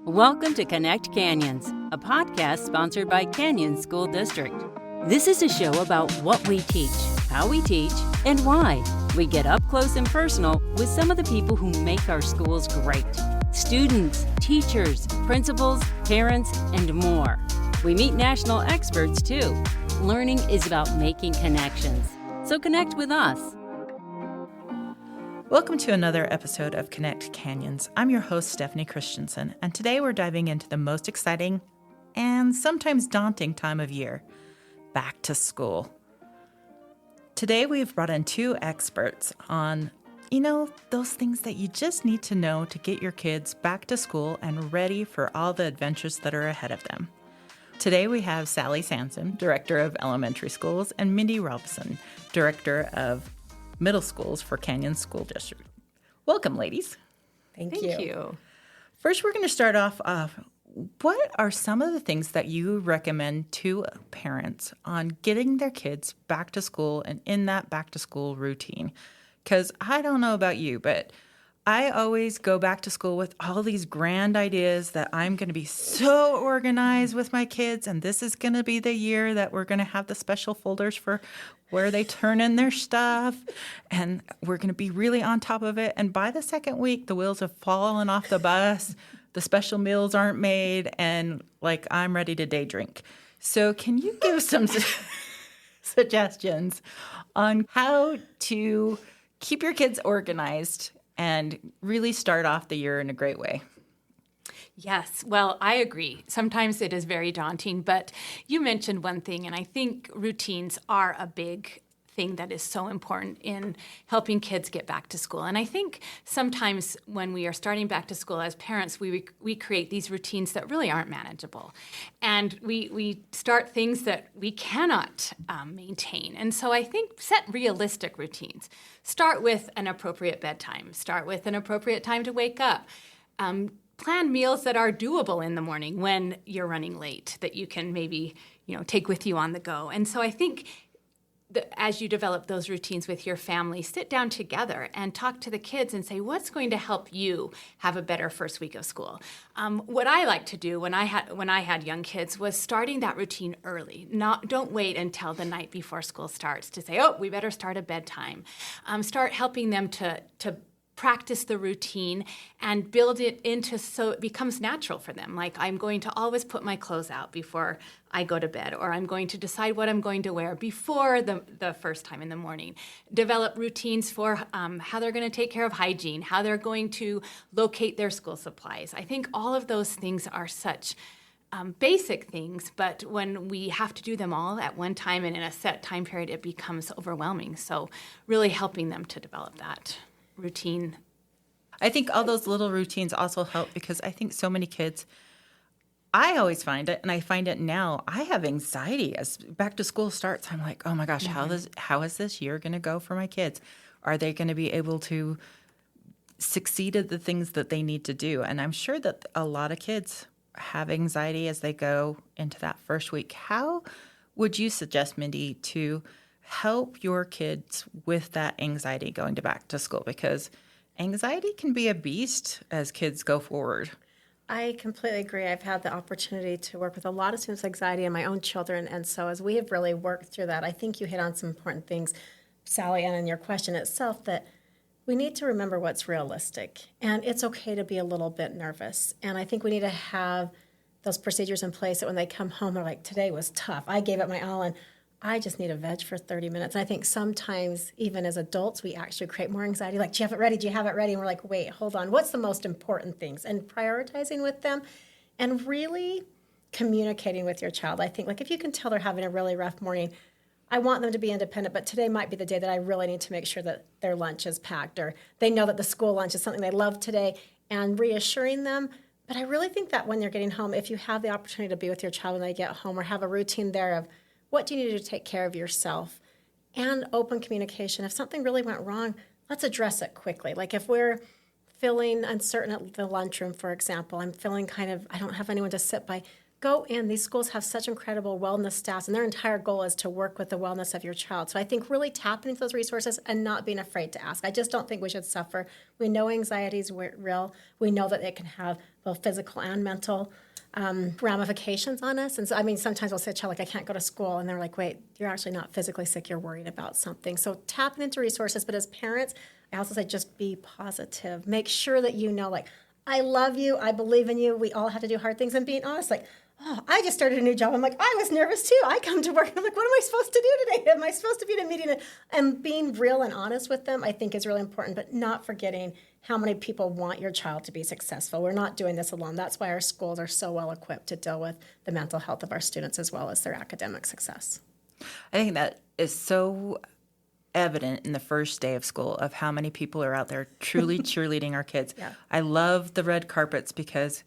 Welcome to Connect Canyons, a podcast sponsored by Canyon School District. This is a show about what we teach, how we teach, and why. We get up close and personal with some of the people who make our schools great. Students, teachers, principals, parents, and more. We meet national experts too. Learning is about making connections. So connect with us. Welcome to another episode of Connect Canyons. I'm your host, Stephanie Christensen, and today we're diving into the most exciting and sometimes daunting time of year, back to school. Today we've brought in two experts on, those things that you just need to know to get your kids back to school and ready for all the adventures that are ahead of them. Today we have Sally Sansom, Director of Elementary Schools, and Mindy Robison, Director of Middle Schools for Canyon School District. Welcome, ladies. Thank you. First, we're going to start off. What are some of the things that you recommend to parents on getting their kids back to school and in that back to school routine? Because I don't know about you, but I always go back to school with all these grand ideas that I'm going to be so organized with my kids, and this is going to be the year that we're going to have the special folders for where they turn in their stuff, and we're going to be really on top of it. And by the second week, the wheels have fallen off the bus, the special meals aren't made, and I'm ready to day drink. So can you give some suggestions on how to keep your kids organized and really start off the year in a great way? Yes, well, I agree. Sometimes it is very daunting, but you mentioned one thing, and I think routines are a big thing that is so important in helping kids get back to school. And I think sometimes when we are starting back to school as parents, we create these routines that really aren't manageable. And we start things that we cannot maintain. And so I think set realistic routines. Start with an appropriate bedtime. Start with an appropriate time to wake up. Plan meals that are doable in the morning when you're running late, that you can maybe, take with you on the go. And so I think as you develop those routines with your family, sit down together and talk to the kids and say, what's going to help you have a better first week of school? What I like to do when I had young kids was starting that routine early. Don't wait until the night before school starts to say, we better start a bedtime. Start helping them to practice the routine and build it into so it becomes natural for them. Like, I'm going to always put my clothes out before I go to bed, or I'm going to decide what I'm going to wear before the first time in the morning. Develop routines for how they're going to take care of hygiene, how they're going to locate their school supplies. I think all of those things are such basic things, but when we have to do them all at one time and in a set time period, it becomes overwhelming. So really helping them to develop that routine. I think all those little routines also help because I think so many kids, I always find it, and I find it now, I have anxiety as back to school starts. I'm like, oh my gosh, how is this year going to go for my kids? Are they going to be able to succeed at the things that they need to do? And I'm sure that a lot of kids have anxiety as they go into that first week. How would you suggest, Mindy, to help your kids with that anxiety going to back to school? Because anxiety can be a beast as kids go forward. I completely agree. I've had the opportunity to work with a lot of students with anxiety and my own children. And so as we have really worked through that, I think you hit on some important things, Sally, and in your question itself, that we need to remember what's realistic. And it's okay to be a little bit nervous. And I think we need to have those procedures in place that when they come home, they're like, today was tough. I gave it my all, and I just need a veg for 30 minutes. And I think sometimes, even as adults, we actually create more anxiety. Like, do you have it ready? Do you have it ready? And we're like, wait, hold on. What's the most important things? And prioritizing with them and really communicating with your child. I think, if you can tell they're having a really rough morning, I want them to be independent, but today might be the day that I really need to make sure that their lunch is packed, or they know that the school lunch is something they love today, and reassuring them. But I really think that when you're getting home, if you have the opportunity to be with your child when they get home, or have a routine there of what do you need to do to take care of yourself, and open communication. If something really went wrong, let's address it quickly. Like if we're feeling uncertain at the lunchroom, for example, I'm feeling I don't have anyone to sit by, go in. These schools have such incredible wellness staffs, and their entire goal is to work with the wellness of your child. So I think really tapping into those resources and not being afraid to ask. I just don't think we should suffer. We know anxiety is real. We know that it can have both physical and mental ramifications on us. And so, I mean, sometimes we'll say to a child, like, I can't go to school. And they're like, wait, you're actually not physically sick. You're worried about something. So tapping into resources. But as parents, I also say just be positive. Make sure that you know, like, I love you. I believe in you. We all have to do hard things. And being honest, like, oh, I just started a new job. I'm like, I was nervous too. I come to work and I'm like, what am I supposed to do today? Am I supposed to be in a meeting? And being real and honest with them, I think is really important, but not forgetting how many people want your child to be successful. We're not doing this alone. That's why our schools are so well equipped to deal with the mental health of our students as well as their academic success. I think that is so evident in the first day of school of how many people are out there truly cheerleading our kids. Yeah. I love the red carpets because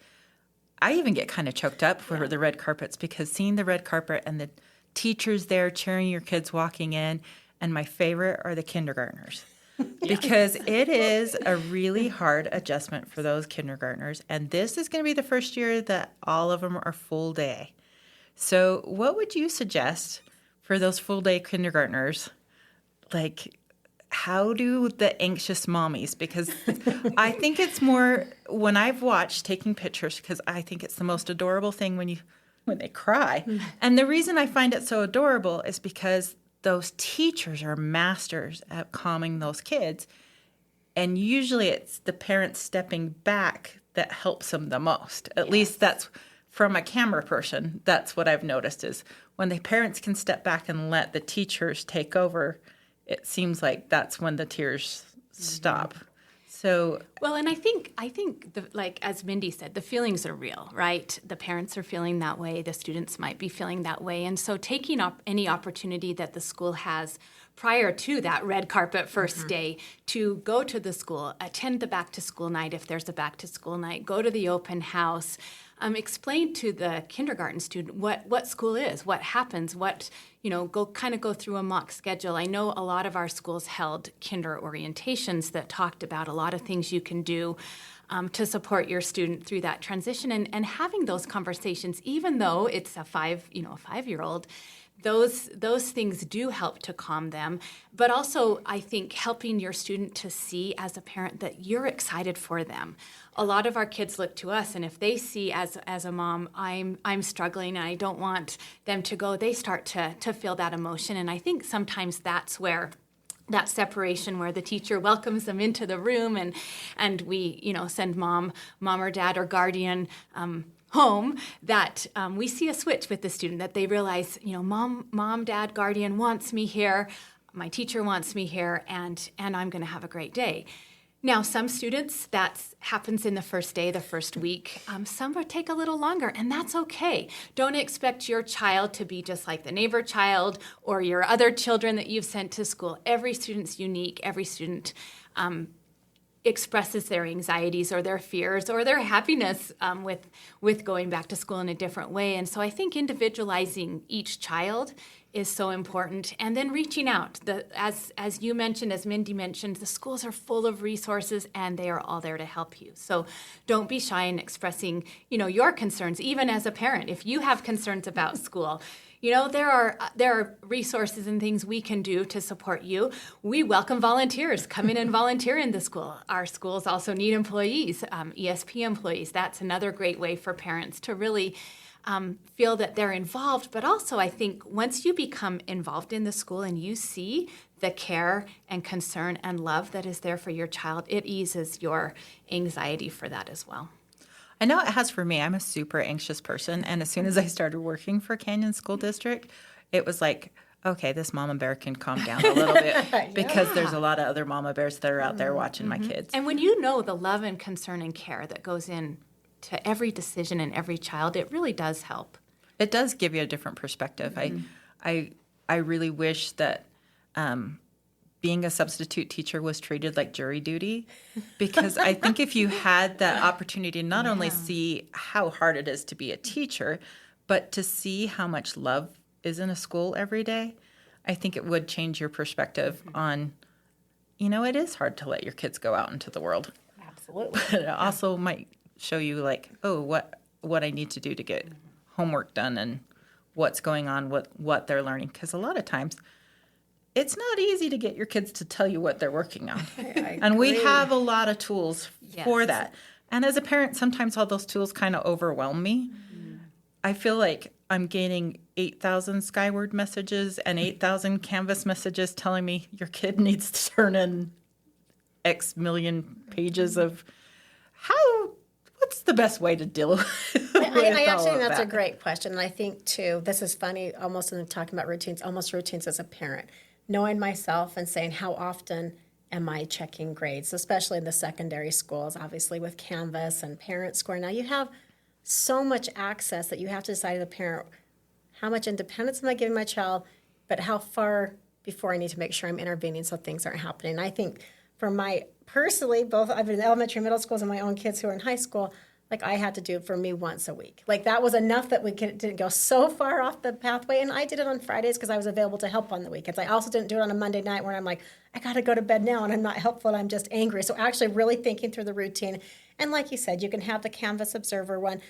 I even get kind of choked up for the red carpets because seeing the red carpet and the teachers there cheering your kids walking in, and my favorite are the kindergartners. Because it is a really hard adjustment for those kindergartners. And this is going to be the first year that all of them are full day. So what would you suggest for those full day kindergartners? Like, how do the anxious mommies, because I think it's more when I've watched taking pictures, because I think it's the most adorable thing when they cry. And the reason I find it so adorable is because those teachers are masters at calming those kids. And usually it's the parents stepping back that helps them the most. At least that's from a camera person. That's what I've noticed is when the parents can step back and let the teachers take over, it seems like that's when the tears stop. So well, and I think like as Mindy said, the feelings are real, right? The parents are feeling that way. The students might be feeling that way. And so taking up any opportunity that the school has prior to that red carpet first day to go to the school, attend the back to school night if there's a back to school night, go to the open house, explain to the kindergarten student what school is, what happens, go through a mock schedule. I know a lot of our schools held kinder orientations that talked about a lot of things you can do to support your student through that transition, and having those conversations, even though it's a 5-year-old, those things do help to calm them. But also, I think helping your student to see as a parent that you're excited for them. A lot of our kids look to us, and if they see as a mom, I'm struggling and I don't want them to go, they start to feel that emotion. And I think sometimes that's where that separation, where the teacher welcomes them into the room and we send mom or dad or guardian home, that we see a switch with the student, that they realize, mom, dad, guardian wants me here, my teacher wants me here, and I'm going to have a great day. Now, some students, that happens in the first day, the first week. Some will take a little longer, and that's okay. Don't expect your child to be just like the neighbor child or your other children that you've sent to school. Every student's unique. Every student expresses their anxieties or their fears or their happiness with going back to school in a different way. And so I think individualizing each child is so important. And then reaching out. As you mentioned, as Mindy mentioned, the schools are full of resources and they are all there to help you. So don't be shy in expressing, your concerns, even as a parent. If you have concerns about school, there are resources and things we can do to support you. We welcome volunteers. Come in and volunteer in the school. Our schools also need employees, ESP employees. That's another great way for parents to really feel that they're involved. But also, I think once you become involved in the school and you see the care and concern and love that is there for your child, it eases your anxiety for that as well. I know it has for me. I'm a super anxious person. And as soon as I started working for Canyon School District, it was like, okay, this mama bear can calm down a little bit because there's a lot of other mama bears that are out there watching my kids. And when you know the love and concern and care that goes in to every decision and every child, it really does help. It does give you a different perspective. I really wish that being a substitute teacher was treated like jury duty, because I think if you had that opportunity to not only see how hard it is to be a teacher, but to see how much love is in a school every day, I think it would change your perspective on, it is hard to let your kids go out into the world. Absolutely. But it also might show you like, oh, what I need to do to get homework done and what's going on, what they're learning. Because a lot of times it's not easy to get your kids to tell you what they're working on. I And we agree. have a lot of tools for Yes. that. And as a parent, sometimes all those tools kind of overwhelm me. I feel like I'm gaining 8,000 Skyward messages and 8,000 Canvas messages telling me your kid needs to turn in X million pages of what's the best way to deal with I all actually of think that's a that? great question. And I think, too, this is funny, almost in talking about routines, almost routines as a parent. Knowing myself and saying, how often am I checking grades, especially in the secondary schools, obviously with Canvas and parent score. Now you have so much access that you have to decide as a parent, how much independence am I giving my child, but how far before I need to make sure I'm intervening so things aren't happening. And I think for personally, both I've been in elementary and middle schools and my own kids who are in high school, like I had to do it for me once a week. Like that was enough that didn't go so far off the pathway. And I did it on Fridays because I was available to help on the weekends. I also didn't do it on a Monday night where I'm like, I got to go to bed now and I'm not helpful and I'm just angry. So actually really thinking through the routine. And like you said, you can have the Canvas Observer one,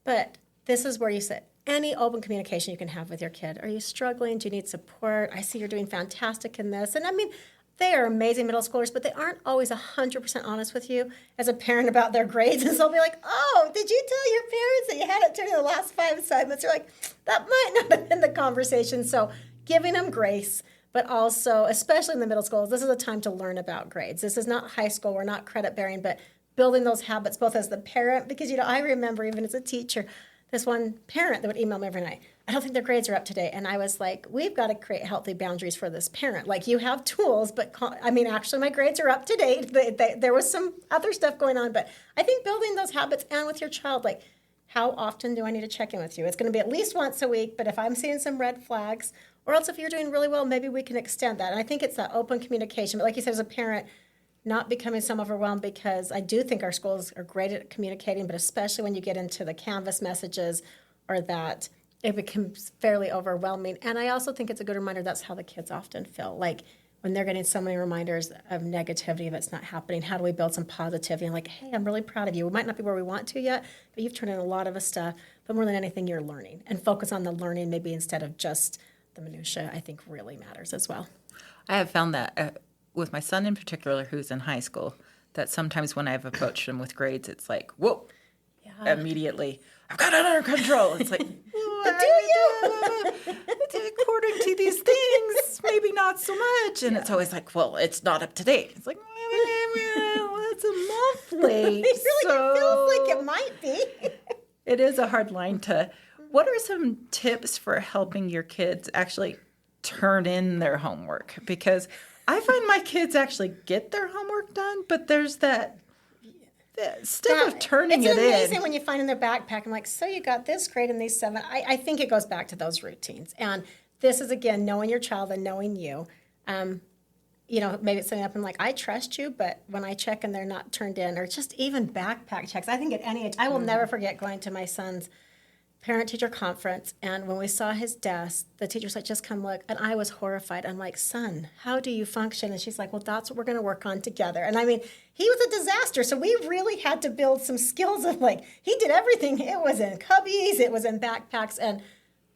but this is where you said, any open communication you can have with your kid. Are you struggling? Do you need support? I see you're doing fantastic in this. And I mean, they are amazing middle schoolers, but they aren't always 100% honest with you as a parent about their grades. And so they'll be like, oh, did you tell your parents that you had it during the last 5 assignments? You're like, that might not have been the conversation. So giving them grace, but also, especially in the middle schools, this is a time to learn about grades. This is not high school. We're not credit bearing, but building those habits both as the parent, because, I remember even as a teacher, this one parent that would email me every night, I don't think their grades are up to date. And I was like, we've got to create healthy boundaries for this parent. Like, you have tools, but actually my grades are up to date. There was some other stuff going on, but I think building those habits and with your child, like, how often do I need to check in with you? It's going to be at least once a week, but if I'm seeing some red flags, or else if you're doing really well, maybe we can extend that. And I think it's that open communication. But like you said, as a parent, not becoming so overwhelmed, because I do think our schools are great at communicating, but especially when you get into the Canvas messages or that, it becomes fairly overwhelming. And I also think it's a good reminder that's how the kids often feel. Like when they're getting so many reminders of negativity if it's not happening, how do we build some positivity? And like, hey, I'm really proud of you. We might not be where we want to yet, but you've turned in a lot of stuff. But more than anything, you're learning. And focus on the learning maybe instead of just the minutia, I think really matters as well. I have found that with my son in particular, who's in high school, that sometimes when I've approached him with grades, it's like, whoa, immediately, I've got it under control. It's like, But do you? according to these things, maybe not so much. And it's always like, well, it's not up to date. It's like, well, it's a month late. It feels like it might be. It is a hard line to. What are some tips for helping your kids actually turn in their homework? Because I find my kids actually get their homework done, but there's that step of turning it in. It's amazing when you find in their backpack, I'm like, so you got this grade in these 7. I think it goes back to those routines. And this is, again, knowing your child and knowing you. Maybe it's something up and like, I trust you, but when I check and they're not turned in, or just even backpack checks. I think at any age, I will never forget going to my son's parent-teacher conference, and when we saw his desk, the teacher's like, just come look, and I was horrified. I'm like, son, how do you function? And she's like, well, that's what we're going to work on together. And I mean, he was a disaster, so we really had to build some skills of like, he did everything. It was in cubbies, it was in backpacks, and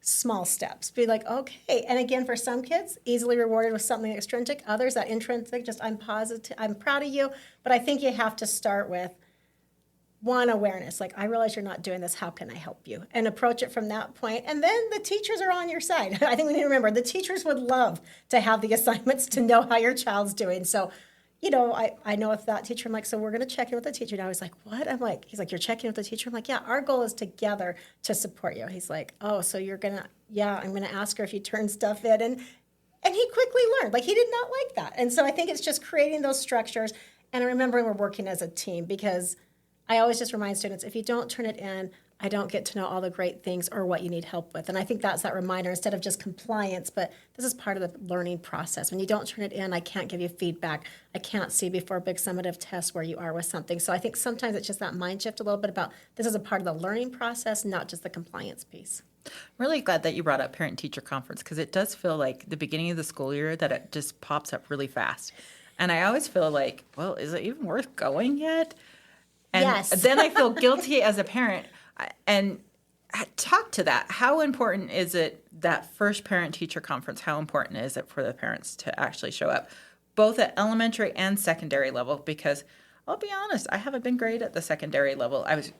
small steps. Be like, okay. And again, for some kids, easily rewarded with something extrinsic. Others, that intrinsic, just I'm positive, I'm proud of you. But I think you have to start with one, awareness, like, I realize you're not doing this, how can I help you? And approach it from that point. And then the teachers are on your side. I think we need to remember, the teachers would love to have the assignments to know how your child's doing. So, I know if that teacher, I'm like, so we're going to check in with the teacher now. He's like, what? I'm like, he's like, you're checking with the teacher? I'm like, yeah, our goal is together to support you. He's like, oh, so you're going to, yeah, I'm going to ask her if you turn stuff in. And he quickly learned, like, he did not like that. And so I think it's just creating those structures and remembering we're working as a team, because I always just remind students, if you don't turn it in, I don't get to know all the great things or what you need help with. And I think that's that reminder instead of just compliance, but this is part of the learning process. When you don't turn it in, I can't give you feedback. I can't see before a big summative test where you are with something. So I think sometimes it's just that mind shift a little bit about this is a part of the learning process, not just the compliance piece. I'm really glad that you brought up parent-teacher conference, because it does feel like the beginning of the school year that it just pops up really fast. And I always feel like, well, is it even worth going yet? And yes. then I feel guilty as a parent. And talk to that. How important is it, that first parent-teacher conference, how important is it for the parents to actually show up, both at elementary and secondary level? Because I'll be honest, I haven't been great at the secondary level. I was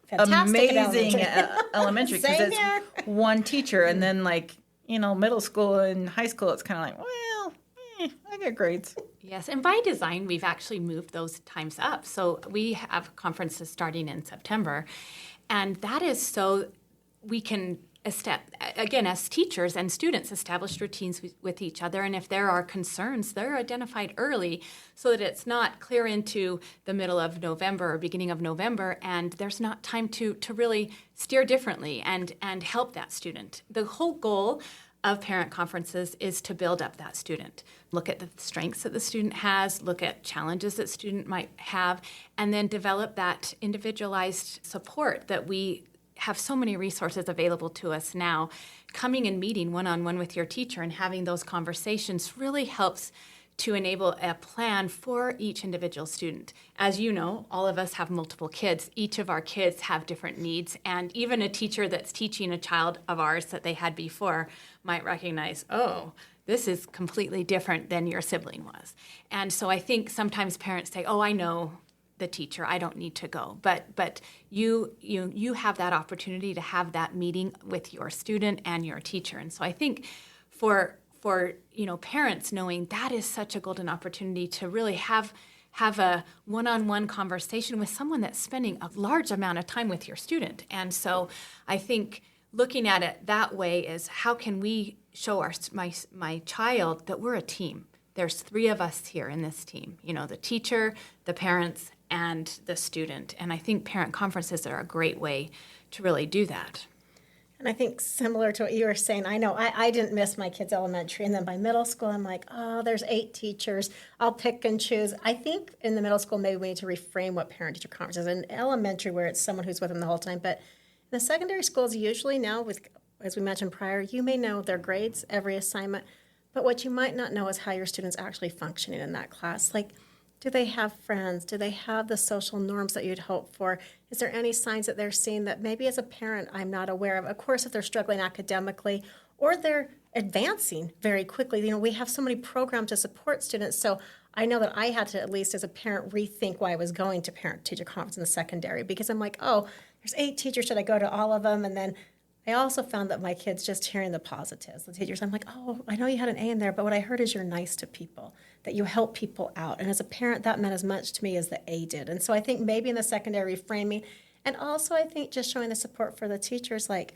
Fantastic at amazing at elementary because Same it's here. one teacher. And then, like, middle school and high school, it's kind of like, well, I get grades. Yes, and by design, we've actually moved those times up. So we have conferences starting in September, and that is so we can, again, as teachers and students, establish routines with each other. And if there are concerns, they're identified early so that it's not clear into the middle of November or beginning of November, and there's not time to really steer differently and help that student. The whole goal of parent conferences is to build up that student. Look at the strengths that the student has, look at challenges that student might have, and then develop that individualized support that we have so many resources available to us now. Coming and meeting one-on-one with your teacher and having those conversations really helps to enable a plan for each individual student. As you know, all of us have multiple kids. Each of our kids have different needs, and even a teacher that's teaching a child of ours that they had before might recognize, oh, this is completely different than your sibling was. And so I think sometimes parents say, oh, I know the teacher, I don't need to go. But you have that opportunity to have that meeting with your student and your teacher. And so I think for parents knowing that is such a golden opportunity to really have a one-on-one conversation with someone that's spending a large amount of time with your student. And so I think looking at it that way is, how can we show my child that we're a team? There's 3 of us here in this team, the teacher, the parents, and the student. And I think parent conferences are a great way to really do that. And I think similar to what you were saying, I know I didn't miss my kids' elementary. And then by middle school, I'm like, oh, there's 8 teachers. I'll pick and choose. I think in the middle school, maybe we need to reframe what parent-teacher conference is. In elementary, where it's someone who's with them the whole time. But in the secondary schools, usually now, with, as we mentioned prior, you may know their grades, every assignment. But what you might not know is how your student's actually functioning in that class. Like, do they have friends? Do they have the social norms that you'd hope for? Is there any signs that they're seeing that maybe as a parent I'm not aware of? Of course, if they're struggling academically or they're advancing very quickly. We have so many programs to support students. So I know that I had to, at least as a parent, rethink why I was going to parent-teacher conference in the secondary, because I'm like, oh, there's 8 teachers. Should I go to all of them? And then I also found that my kids, just hearing the positives, the teachers, I'm like, oh, I know you had an A in there, but what I heard is you're nice to people, that you help people out. And as a parent, that meant as much to me as the A did. And so I think maybe in the secondary framing, and also I think just showing the support for the teachers, like,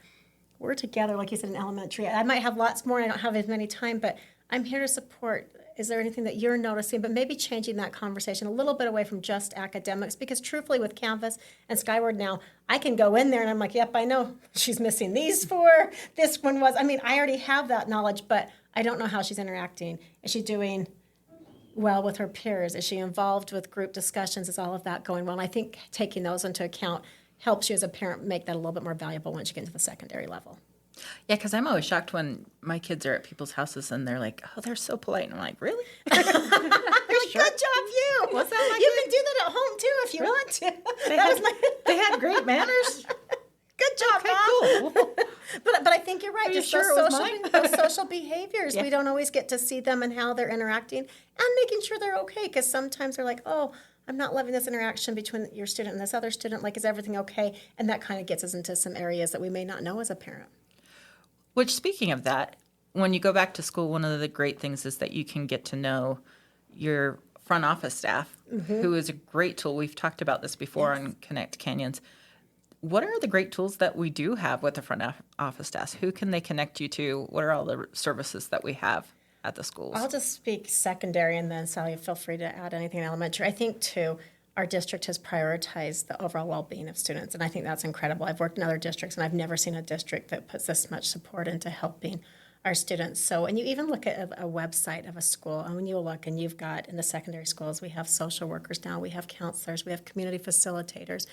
we're together, like you said, in elementary. I might have lots more, I don't have as many time, but I'm here to support. Is there anything that you're noticing? But maybe changing that conversation a little bit away from just academics, because truthfully with Canvas and Skyward now, I can go in there and I'm like, yep, I know she's missing these 4. This one was, I already have that knowledge, but I don't know how she's interacting. Is she doing well with her peers? Is she involved with group discussions? Is all of that going well? And I think taking those into account helps you as a parent make that a little bit more valuable once you get into the secondary level. Yeah, because I'm always shocked when my kids are at people's houses and they're like, oh, they're so polite. And I'm like, really? They're like, Good job, you. What's that like? You can do that at home, too, if you want to. They had great manners. Good job, Okay, Mom. cool. But I think you're right. Are you Just sure those it was social, mine? those social behaviors, Yeah. we don't always get to see them and how they're interacting and making sure they're okay, because sometimes they're like, oh, I'm not loving this interaction between your student and this other student. Like, is everything okay? And that kind of gets us into some areas that we may not know as a parent. Which, speaking of that, when you go back to school, one of the great things is that you can get to know your front office staff, who is a great tool. We've talked about this before on Connect Canyons. What are the great tools that we do have with the front office staff? Who can they connect you to? What are all the services that we have at the schools? I'll just speak secondary, and then Sally, feel free to add anything in elementary. I think, too, our district has prioritized the overall well-being of students, and I think that's incredible. I've worked in other districts, and I've never seen a district that puts this much support into helping our students. So, and you even look at a website of a school, and when you look, and you've got in the secondary schools, we have social workers now, we have counselors, we have community facilitators,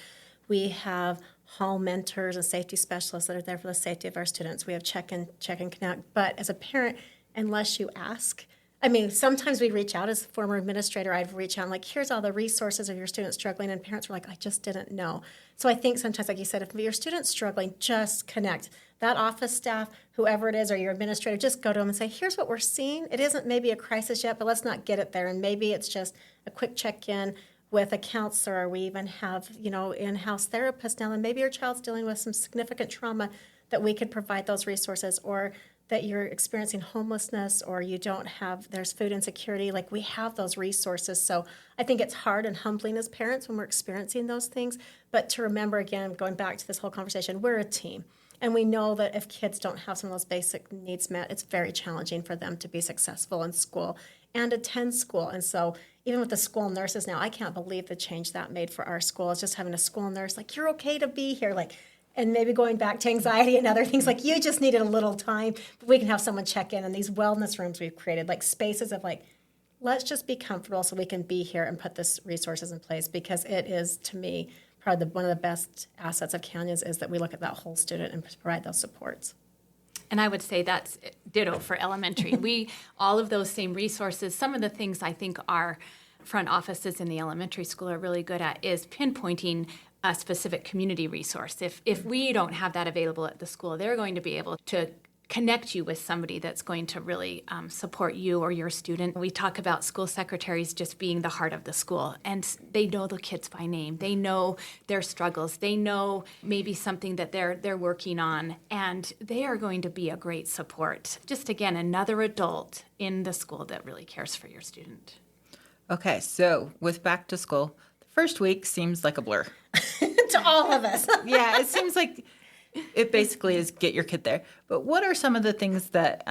we have hall mentors and safety specialists that are there for the safety of our students. We have check and connect. But as a parent, unless you ask, I mean, sometimes we reach out as a former administrator. I've reached out and like, here's all the resources of your students struggling, and parents were like, I just didn't know. So I think sometimes, like you said, if your student's struggling, just connect. That office staff, whoever it is, or your administrator, just go to them and say, here's what we're seeing. It isn't maybe a crisis yet, but let's not get it there. And maybe it's just a quick check-in with a counselor, or we even have, in-house therapists now, and maybe your child's dealing with some significant trauma that we could provide those resources, or that you're experiencing homelessness, or you don't have, there's food insecurity, like we have those resources. So I think it's hard and humbling as parents when we're experiencing those things, but to remember, again, going back to this whole conversation, we're a team. And we know that if kids don't have some of those basic needs met, it's very challenging for them to be successful in school and attend school. And so even with the school nurses now, I can't believe the change that made for our school. It's just having a school nurse, like, you're okay to be here, like, and maybe going back to anxiety and other things, like you just needed a little time, but we can have someone check in. And these wellness rooms we've created, like spaces of like, let's just be comfortable so we can be here and put this resources in place, because it is, to me, probably one of the best assets of Canyons is that we look at that whole student and provide those supports. And I would say that's ditto for elementary. All of those same resources, some of the things I think our front offices in the elementary school are really good at is pinpointing a specific community resource. If we don't have that available at the school, they're going to be able to connect you with somebody that's going to really support you or your student. We talk about school secretaries just being the heart of the school, and they know the kids by name. They know their struggles. They know maybe something that they're working on, and they are going to be a great support. Just again, another adult in the school that really cares for your student. Okay, so with back to school, the first week seems like a blur. To all of us. Yeah, it seems like it basically is get your kid there. But what are some of the things that,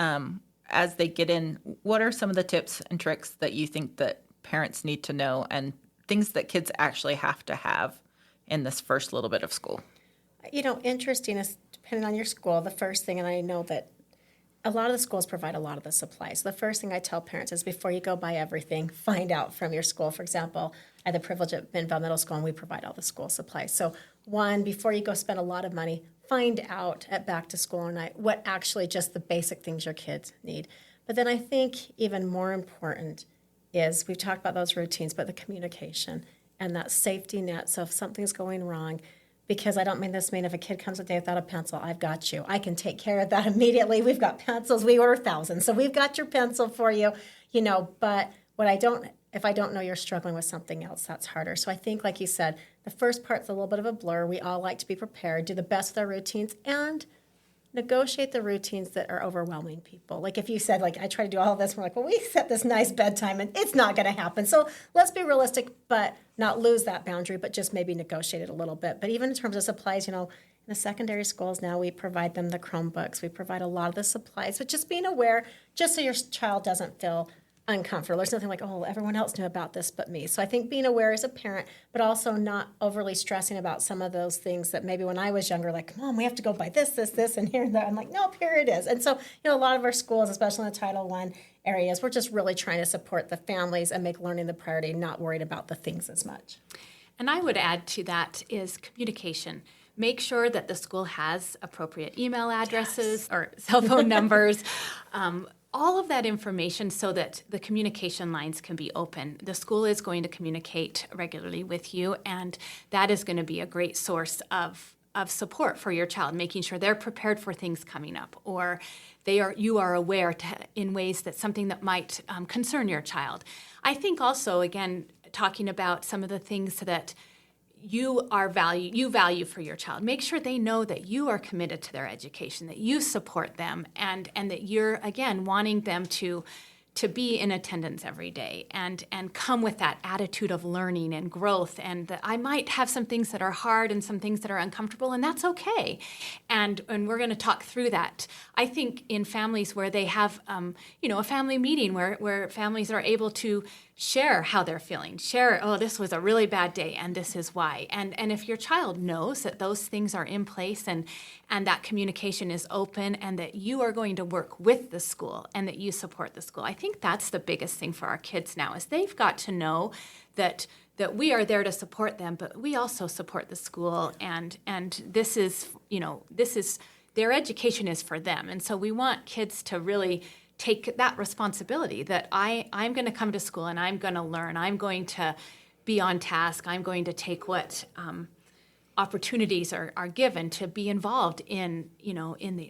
as they get in, what are some of the tips and tricks that you think that parents need to know, and things that kids actually have to have in this first little bit of school? Interesting is, depending on your school, the first thing, and I know that a lot of the schools provide a lot of the supplies. The first thing I tell parents is before you go buy everything, find out from your school. For example, I had the privilege at Benville Middle School, and we provide all the school supplies. So one, before you go spend a lot of money, find out at back to school night what actually just the basic things your kids need. But then I think even more important is, we've talked about those routines, but the communication and that safety net. So if something's going wrong, because I don't mean if a kid comes a day without a pencil, I've got you. I can take care of that immediately. We've got pencils. We order thousands. So we've got your pencil for you, but if I don't know you're struggling with something else, that's harder. So I think, like you said, the first part's a little bit of a blur. We all like to be prepared, do the best with our routines, and negotiate the routines that are overwhelming people. Like if you said, like, I try to do all of this, we're like, well, we set this nice bedtime and it's not going to happen. So let's be realistic, but not lose that boundary, but just maybe negotiate it a little bit. But even in terms of supplies, in the secondary schools now, we provide them the Chromebooks. We provide a lot of the supplies, but just being aware, just so your child doesn't feel uncomfortable. There's nothing like, oh, everyone else knew about this but me. So I think being aware as a parent, but also not overly stressing about some of those things that maybe when I was younger, like, Mom, we have to go buy this, and here and there. I'm like, nope, here it is. And so, a lot of our schools, especially in the Title I areas, we're just really trying to support the families and make learning the priority, not worried about the things as much. And I would add to that is communication. Make sure that the school has appropriate email addresses or cell phone numbers. All of that information so that the communication lines can be open. The school is going to communicate regularly with you, and that is going to be a great source of support for your child, making sure they're prepared for things coming up, or you are aware in ways that something that might concern your child. I think also, again, talking about some of the things that you value for your child. Make sure they know that you are committed to their education, that you support them, and that you're, again, wanting them to be in attendance every day and come with that attitude of learning and growth, and that I might have some things that are hard and some things that are uncomfortable, and that's okay. And we're going to talk through that. I think in families where they have, a family meeting where families are able to share how they're feeling, oh, this was a really bad day and this is why. And if your child knows that those things are in place and that communication is open and that you are going to work with the school and that you support the school, I think that's the biggest thing for our kids now, is they've got to know that we are there to support them, but we also support the school, and this is their education is for them. And so we want kids to really take that responsibility that I'm going to come to school and I'm going to learn. I'm going to be on task. I'm going to take what opportunities are given to be involved in,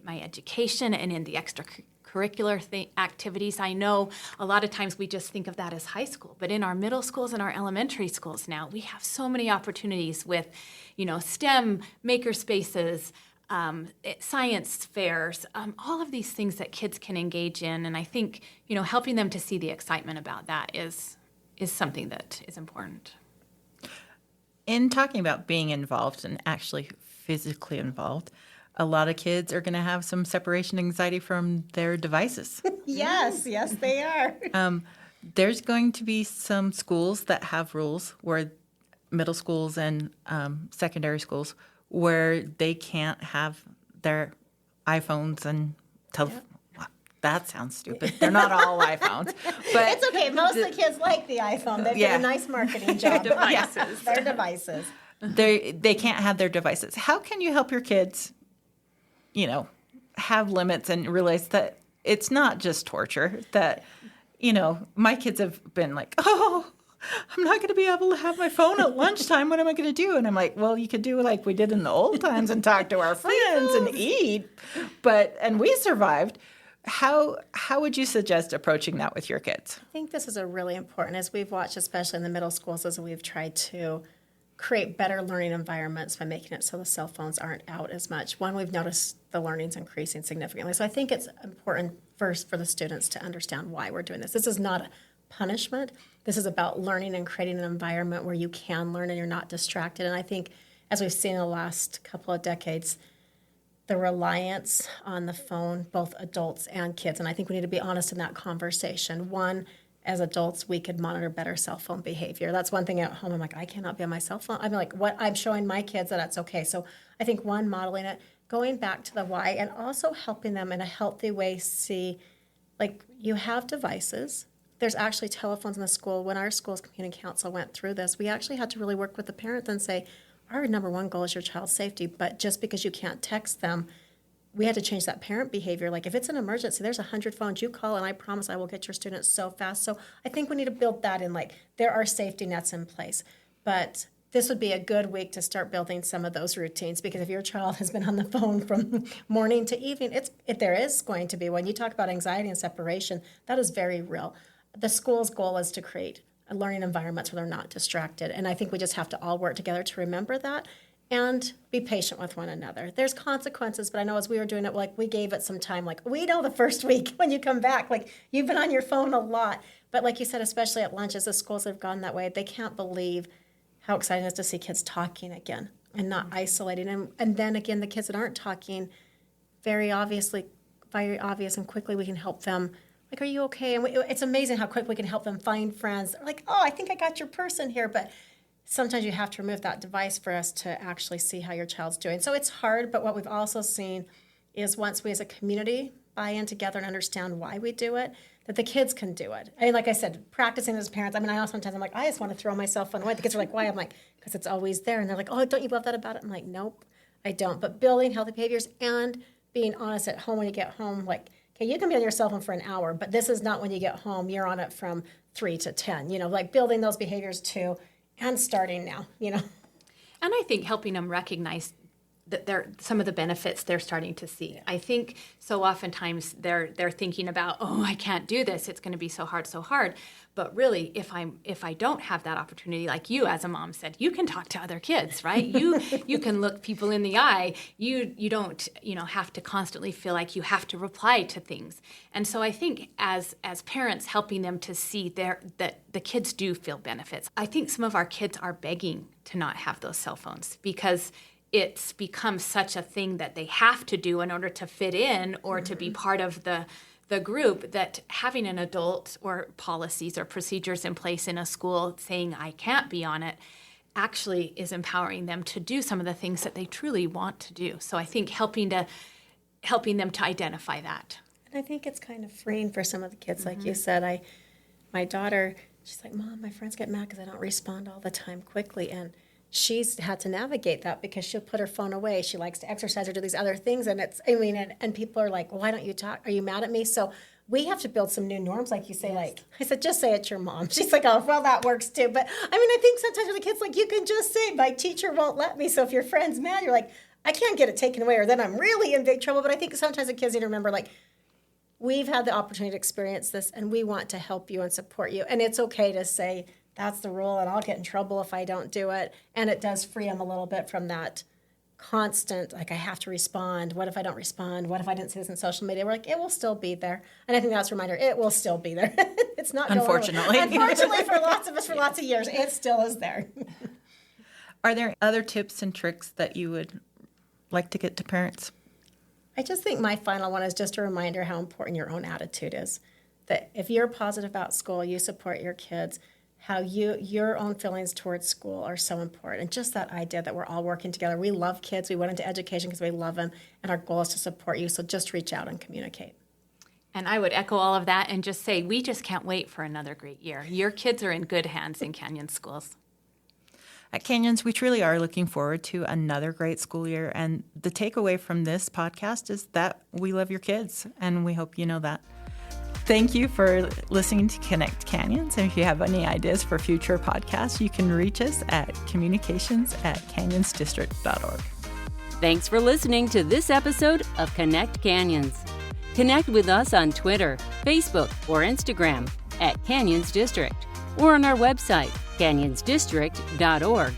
my education and in the extracurricular activities. I know a lot of times we just think of that as high school, but in our middle schools and our elementary schools now, we have so many opportunities with, STEM maker spaces, science fairs, all of these things that kids can engage in. And I think, helping them to see the excitement about that is something that is important. In talking about being involved and actually physically involved, a lot of kids are going to have some separation anxiety from their devices. Yes, they are. There's going to be some schools that have rules where middle schools and secondary schools where they can't have their iPhones and that sounds stupid. They're not all iPhones. But It's okay. Most of the kids like the iPhone. They did a nice marketing job. Devices. Their devices. They can't have their devices. How can you help your kids, have limits and realize that it's not just torture, that, my kids have been like, oh, I'm not going to be able to have my phone at lunchtime. What am I going to do? And I'm like, well, you could do like we did in the old times and talk to our friends and eat. And we survived. How would you suggest approaching that with your kids? I think this is a really important, as we've watched, especially in the middle schools, as we've tried to create better learning environments by making it so the cell phones aren't out as much. One, we've noticed the learning's increasing significantly. So I think it's important first for the students to understand why we're doing this. This is not a punishment. This is about learning and creating an environment where you can learn and you're not distracted. And I think, as we've seen in the last couple of decades, the reliance on the phone, both adults and kids, and I think we need to be honest in that conversation. One, as adults, we could monitor better cell phone behavior. That's one thing at home. I'm like, I cannot be on my cell phone. I'm like, what? I'm showing my kids that that's okay. So I think one, modeling it, going back to the why, and also helping them in a healthy way see, like, you have devices. There's actually telephones in the school. When our school's community council went through this, we actually had to really work with the parents and say, our number one goal is your child's safety, but just because you can't text them, we had to change that parent behavior. Like, if it's an emergency, there's 100 phones. You call, and I promise I will get your students so fast. So I think we need to build that in. Like, there are safety nets in place. But this would be a good week to start building some of those routines, because if your child has been on the phone from morning to evening, there is going to be, when you talk about anxiety and separation, that is very real. The school's goal is to create a learning environments where they're not distracted. And I think we just have to all work together to remember that and be patient with one another. There's consequences, but I know as we were doing it, like, we gave it some time. Like, we know the first week when you come back, like, you've been on your phone a lot. But like you said, especially at lunch, as the schools have gone that way, they can't believe how exciting it is to see kids talking again and not isolating. And then again, the kids that aren't talking, very obvious and quickly we can help them. Like, are you okay? And it's amazing how quick we can help them find friends. They're like, oh, I think I got your person here. But sometimes you have to remove that device for us to actually see how your child's doing. So it's hard, but what we've also seen is once we as a community buy in together and understand why we do it, that the kids can do it. I mean, like I said, practicing as parents, I know sometimes I'm like, I just want to throw my cell phone away. The kids are like, why? I'm like, because it's always there. And they're like, oh, don't you love that about it? I'm like, nope, I don't. But building healthy behaviors and being honest at home when you get home, like, okay, you can be on your cell phone for an hour, but this is not when you get home. You're on it from 3 to 10, like building those behaviors too and starting now, And I think helping them recognize that some of the benefits they're starting to see. I think so oftentimes they're thinking about, oh, I can't do this. It's going to be so hard. But really, if I don't have that opportunity, like you as a mom said, you can talk to other kids, right? You can look people in the eye. You don't have to constantly feel like you have to reply to things. And so I think as parents, helping them to see that the kids do feel benefits. I think some of our kids are begging to not have those cell phones because it's become such a thing that they have to do in order to fit in or to be part of the group, that having an adult or policies or procedures in place in a school saying I can't be on it actually is empowering them to do some of the things that they truly want to do. So I think helping them to identify that. And I think it's kind of freeing for some of the kids, like you said. My daughter, she's like, Mom, my friends get mad because I don't respond all the time quickly. And she's had to navigate that because she'll put her phone away. She likes to exercise or do these other things. And and people are like, why don't you talk? Are you mad at me? So we have to build some new norms, like you say, like, I said, just say it's your mom. She's like, oh, well, that works too. But I mean, I think sometimes with the kids, like, you can just say, my teacher won't let me. So if your friend's mad, you're like, I can't get it taken away, or then I'm really in big trouble. But I think sometimes the kids need to remember, like, we've had the opportunity to experience this, and we want to help you and support you. And it's okay to say, that's the rule, and I'll get in trouble if I don't do it. And it does free them a little bit from that constant, like, I have to respond. What if I don't respond? What if I didn't see this in social media? We're like, it will still be there. And I think that's a reminder, it will still be there. It's not going away. Unfortunately, for lots of us, for lots of years, it still is there. Are there other tips and tricks that you would like to get to parents? I just think my final one is just a reminder how important your own attitude is. That if you're positive about school, you support your kids, how your own feelings towards school are so important. And just that idea that we're all working together. We love kids. We went into education because we love them. And our goal is to support you. So just reach out and communicate. And I would echo all of that and just say, we just can't wait for another great year. Your kids are in good hands in Canyon schools. At Canyons, we truly are looking forward to another great school year. And the takeaway from this podcast is that we love your kids, and we hope you know that. Thank you for listening to Connect Canyons. And if you have any ideas for future podcasts, you can reach us at communications@canyonsdistrict.org. Thanks for listening to this episode of Connect Canyons. Connect with us on Twitter, Facebook, or Instagram @Canyons District, or on our website, canyonsdistrict.org.